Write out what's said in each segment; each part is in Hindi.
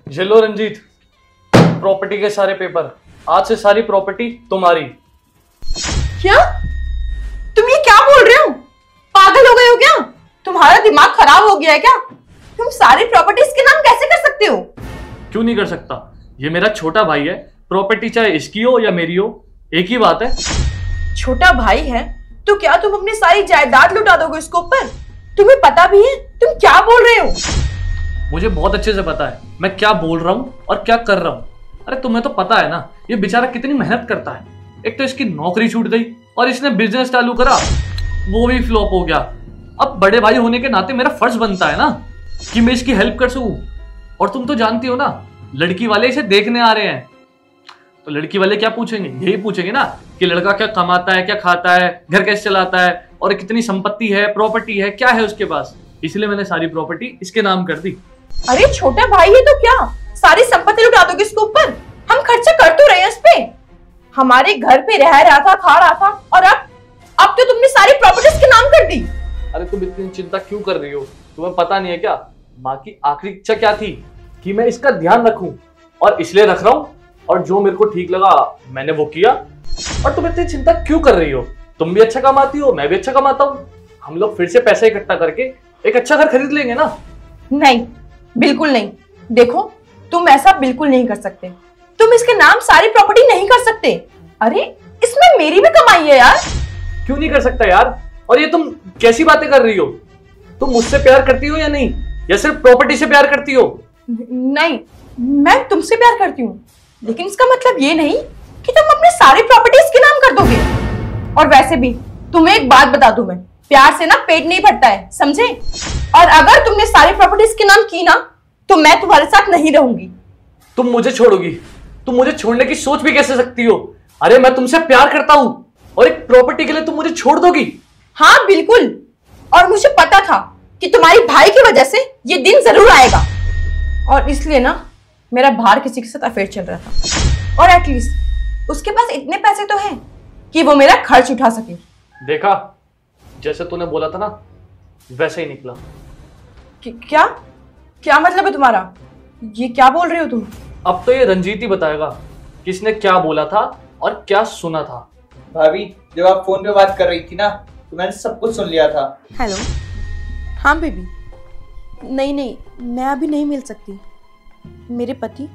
ये लो रंजीत, प्रॉपर्टी के सारे पेपर। आज से सारी प्रॉपर्टी तुम्हारी। क्या? तुम ये क्या बोल रहे हो? पागल हो गए हो क्या? तुम्हारा दिमाग खराब हो गया है क्या? तुम सारी प्रॉपर्टी इसके नाम कैसे कर सकते हो? क्यों नहीं कर सकता? ये मेरा छोटा भाई है। प्रॉपर्टी चाहे इसकी हो या मेरी हो, एक ही बात है। छोटा भाई है तो क्या तुम अपनी सारी जायदाद लुटा दोगे उसके ऊपर? तुम्हें पता भी है तुम क्या बोल रहे हो? मुझे बहुत अच्छे से पता है मैं क्या बोल रहा हूँ और क्या कर रहा हूँ। अरे तुम्हें तो पता है ना, ये बेचारा कितनी मेहनत करता है। एक तो इसकी नौकरी छूट गई और इसने बिजनेस चालू करा, वो भी फ्लॉप हो गया। अब बड़े भाई होने के नाते मेरा फर्ज बनता है ना कि मैं इसकी हेल्प कर सकूं। और तुम तो जानती हो ना, लड़की वाले इसे देखने आ रहे हैं, तो लड़की वाले क्या पूछेंगे? यही पूछेंगे ना कि लड़का क्या कमाता है, क्या खाता है, घर कैसे चलाता है और कितनी संपत्ति है, प्रॉपर्टी है, क्या है उसके पास। इसलिए मैंने सारी प्रॉपर्टी इसके नाम कर दी। अरे छोटा भाई है तो क्या सारी संपत्ति लुटा दोगे इसके ऊपर? हम खर्चा कर तो रहे हैं इस पे। हमारे घर पे रह रहा था, खा रहा था, और अब तो तुमने सारी प्रॉपर्टी इसके नाम कर दी। अरे तुम इतनी चिंता क्यों कर रही हो? तुम्हें पता नहीं है क्या माँ की आखिरी इच्छा क्या थी? कि मैं इसका ध्यान रखूं, और इसलिए रख रहा हूं। और जो मेरे को ठीक लगा मैंने वो किया। और तुम इतनी चिंता क्यों कर रही हो? तुम भी अच्छा कमाती हो, मैं भी अच्छा कमाता हूँ। हम लोग फिर से पैसे इकट्ठा करके एक अच्छा घर खरीद लेंगे ना। नहीं, बिल्कुल नहीं। देखो, तुम ऐसा बिल्कुल नहीं कर सकते। तुम इसके नाम सारी प्रॉपर्टी नहीं कर सकते। अरे इसमें मेरी भी कमाई है यार। क्यों नहीं कर सकता यार? और ये तुम कैसी बातें कर रही हो? तुम मुझसे प्यार करती हो या नहीं, या सिर्फ प्रॉपर्टी से प्यार करती हो? नहीं, मैं तुमसे प्यार करती हूँ, लेकिन इसका मतलब ये नहीं कि तुम अपनी सारी प्रॉपर्टी इसके नाम कर दोगे। और वैसे भी तुम्हें एक बात बता दूं, मैं प्यार से ना पेट नहीं भरता है, समझे? और अगर तुमने सारी प्रॉपर्टी इसके नाम की ना, तो मैं तुम्हारे साथ नहीं रहूंगी। तुम मुझे छोड़ोगी? तुम मुझे छोड़ने की सोच भी कैसे सकती हो? अरे मैं तुमसे प्यार करता हूं और एक प्रॉपर्टी के लिए तुम मुझे छोड़ दोगी? हाँ बिल्कुल। और मुझे पता था कि तुम्हारी भाई की वजह से ये दिन जरूर आएगा, और इसलिए ना मेरा बाहर किसी के साथ अफेयर चल रहा था। और एटलीस्ट उसके पास इतने पैसे तो हैं कि वो मेरा खर्च उठा सके। देखा, जैसे तूने बोला था ना वैसे ही निकला। क्या क्या मतलब है तुम्हारा? ये क्या बोल रहे हो तुम? अब तो ये रंजीत ही बताएगा किसने क्या बोला था और क्या सुना था। भाभी, जब आप फोन पे बात कर रही थी ना, तो मैंने सब कुछ सुन लिया था। हेलो। हाँ बेबी। नहीं, मैं अभी नहीं मिल सकती। मेरे पति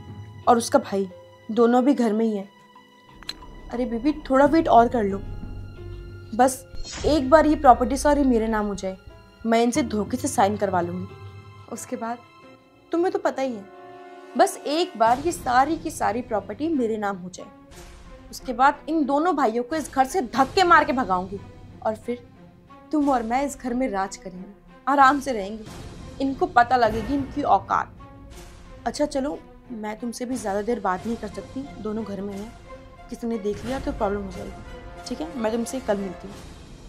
और उसका भाई दोनों भी घर में ही हैं। अरे बेबी, थोड़ा वेट और कर लो। बस एक बार ये प्रॉपर्टी सारी मेरे नाम हो जाए, मैं इनसे धोखे से साइन करवा लूँगी। उसके बाद तुम्हें तो पता ही है, बस एक बार ये सारी की सारी प्रॉपर्टी मेरे नाम हो जाए, उसके बाद इन दोनों भाइयों को इस घर से धक्के मार के भगाऊंगी, और फिर तुम और मैं इस घर में राज करेंगे, आराम से रहेंगे। इनको पता लगेगी इनकी औकात। अच्छा चलो, मैं तुमसे भी ज़्यादा देर बात नहीं कर सकती, दोनों घर में हैं। किसी ने देख लिया तो प्रॉब्लम हो जाएगी। ठीक है, मैं तुमसे कल मिलती हूँ।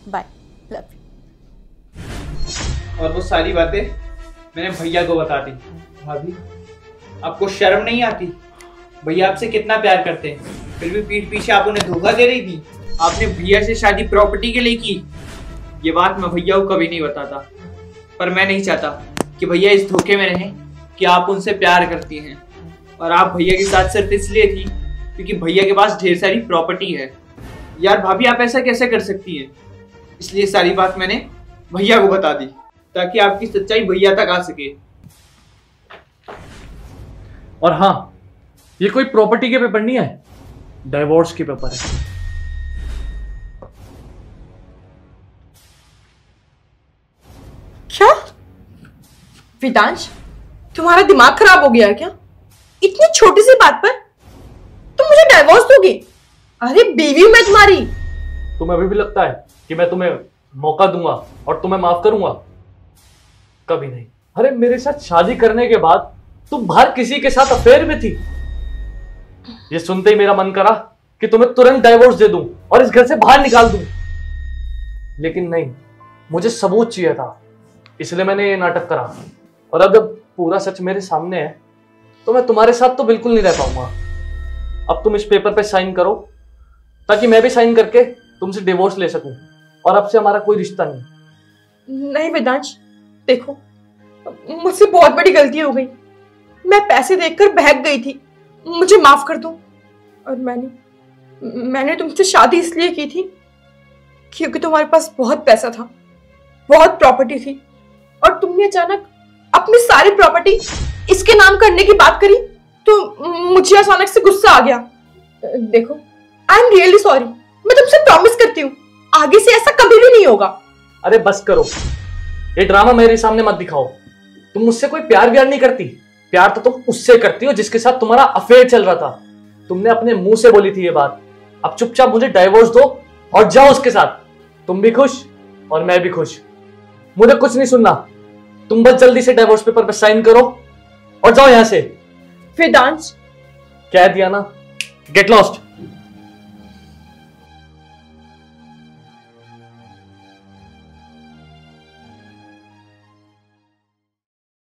Bye, love you. और वो सारी बातें मैंने भैया को बता दी। भाभी, आपको शर्म नहीं आती? भैया आपसे कितना प्यार करते हैं, फिर भी पीठ पीछे आप उन्हें धोखा दे रही थी। आपने भैया से शादी प्रॉपर्टी के लिए की। ये बात मैं भैया को कभी नहीं बताता, पर मैं नहीं चाहता कि भैया इस धोखे में रहें कि आप उनसे प्यार करती हैं। और आप भैया के साथ सिर्फ इसलिए थी क्योंकि भैया के पास ढेर सारी प्रॉपर्टी है। यार भाभी, आप ऐसा कैसे कर सकती हैं? इसलिए सारी बात मैंने भैया को बता दी, ताकि आपकी सच्चाई भैया तक आ सके। और हाँ, ये कोई प्रॉपर्टी के पेपर नहीं है, डिवोर्स के पेपर है। क्या? वेदांश, तुम्हारा दिमाग खराब हो गया है क्या? इतनी छोटी सी बात पर तुम मुझे डाइवोर्स दोगे? अरे बीवी मैं तुम्हारी। तुम्हें अभी भी लगता है कि मैं तुम्हें मौका दूंगा और तुम्हें माफ करूंगा? कभी नहीं। अरे मेरे साथ शादी करने के बाद तुम बाहर किसी के साथ अफेयर में थी। ये सुनते ही मेरा मन करा कि तुम्हें तुरंत डाइवोर्स दे दूं और इस घर से बाहर निकाल दूं, लेकिन नहीं, मुझे सबूत चाहिए था, इसलिए मैंने ये नाटक करा। और अब जब पूरा सच मेरे सामने है तो मैं तुम्हारे साथ तो बिल्कुल नहीं रह पाऊंगा। अब तुम इस पेपर पे साइन करो ताकि मैं भी साइन करके तुमसे डिवोर्स ले सकूं, और अब से हमारा कोई रिश्ता नहीं। नहीं वेदांश, देखो मुझसे बहुत बड़ी गलती हो गई। मैं पैसे देखकर बहक गई थी, मुझे माफ कर दो। और मैंने तुमसे शादी इसलिए की थी क्योंकि तुम्हारे पास बहुत पैसा था, बहुत प्रॉपर्टी थी, और तुमने अचानक अपनी सारी प्रॉपर्टी इसके नाम करने की बात करी तो मुझे अचानक से गुस्सा आ गया। देखो, आई एम रियली सॉरी। मैं तुमसे प्रॉमिस करती हूँ आगे से ऐसा कभी भी नहीं होगा। अरे बस करो, ये ड्रामा मेरे सामने मत दिखाओ। तुम मुझसे कोई प्यार व्यार नहीं करती। प्यार तो तुम उससे करती हो जिसके साथ तुम्हारा अफेयर चल रहा था। तुमने अपने मुंह से बोली थी ये बात। अब चुपचाप मुझे डाइवोर्स दो और जाओ उसके साथ। तुम भी खुश और मैं भी खुश। मुझे कुछ नहीं सुनना। तुम बस जल्दी से डाइवोर्स पेपर पर साइन करो और जाओ यहां से। वेदांश, कह दिया ना, गेट लॉस्ट।